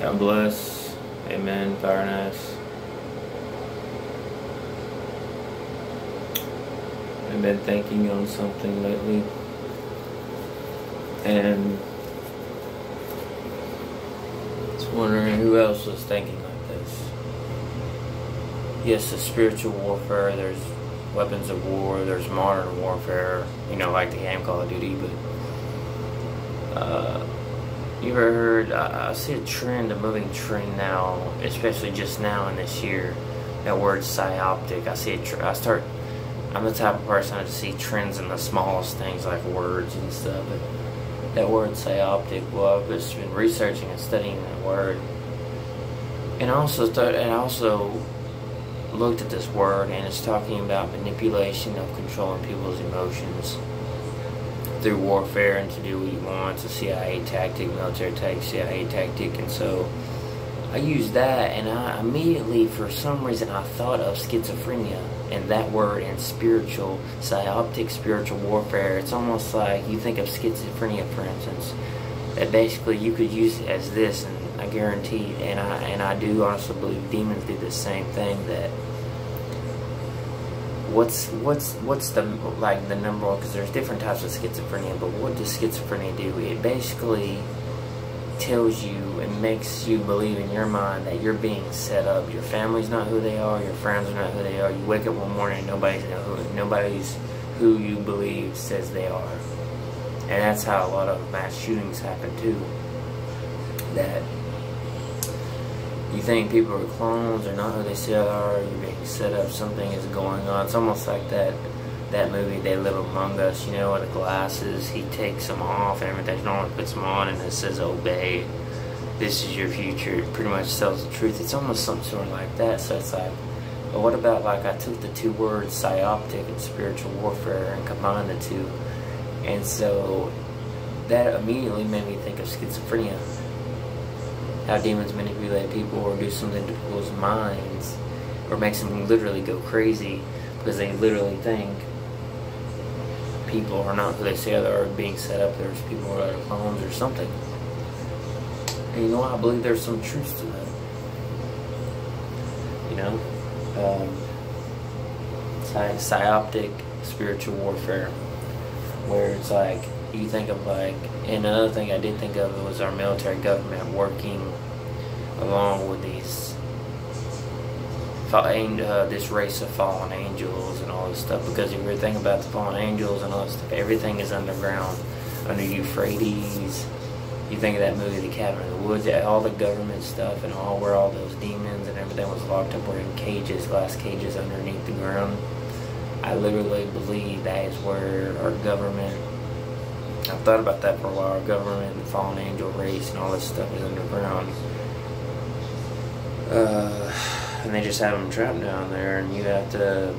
God bless. Amen. Fire and ice. I've been thinking on something lately, and just wondering who else was thinking like this. Yes, the spiritual warfare, there's weapons of war, there's modern warfare, like the game Call of Duty, but you ever heard, I see a trend, a moving trend now, especially just now in this year, that word psy-optic. I'm the type of person to see trends in the smallest things like words and stuff, but that word psy-optic, well, I've just been researching and studying that word, and I also looked at this word, and it's talking about manipulation of controlling people's emotions through warfare and to do what you want. It's a CIA tactic, military tactic, CIA tactic, and so I used that, and I immediately, for some reason, I thought of schizophrenia and that word and spiritual, psy-optic spiritual warfare. It's almost like you think of schizophrenia, for instance, that basically you could use it as this, and I guarantee, and I do honestly believe demons do the same thing. That what's the number one, because there's different types of schizophrenia, but what does schizophrenia do? It basically tells you and makes you believe in your mind that you're being set up. Your family's not who they are, your friends are not who they are. You wake up one morning and nobody's who you believe says they are. And that's how a lot of mass shootings happen too. That you think people are clones, or not who they say they are, you're being set up, something is going on. It's almost like that movie, They Live Among Us, with the glasses, he takes them off and everything, no one puts them on, and it says, obey, this is your future. It pretty much tells the truth. It's almost some sort of like that. So it's like, but what about, like, I took the two words, psy-optic and spiritual warfare, and combined the two, and so that immediately made me think of schizophrenia. How demons manipulate people or do something to people's minds, or makes them literally go crazy because they literally think people are not who they say they are, being set up. There's people who are clones or something. And I believe there's some truth to that. Psy-optic spiritual warfare, where it's like, you think of and another thing I did think of was our military government working along with this race of fallen angels and all this stuff, because if you think about the fallen angels and all this stuff, everything is underground, under Euphrates. You think of that movie, The Cabin in the Woods, all the government stuff and where all those demons and everything was locked up, were in cages, glass cages underneath the ground. I literally believe that is where our government, I've thought about that for a while, our government and the fallen angel race and all this stuff is underground. And they just have them trapped down there, and you have to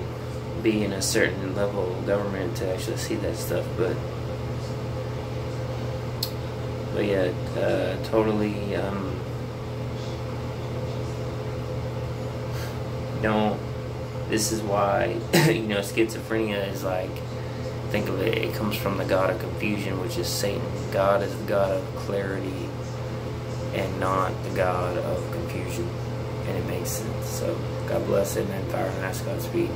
be in a certain level of government to actually see that stuff. But yeah, totally, this is why, schizophrenia is like, think of it, it comes from the god of confusion, which is Satan. God is the god of clarity and not the god of confusion. And it makes sense. So, God bless it, and fire and ask Godspeed.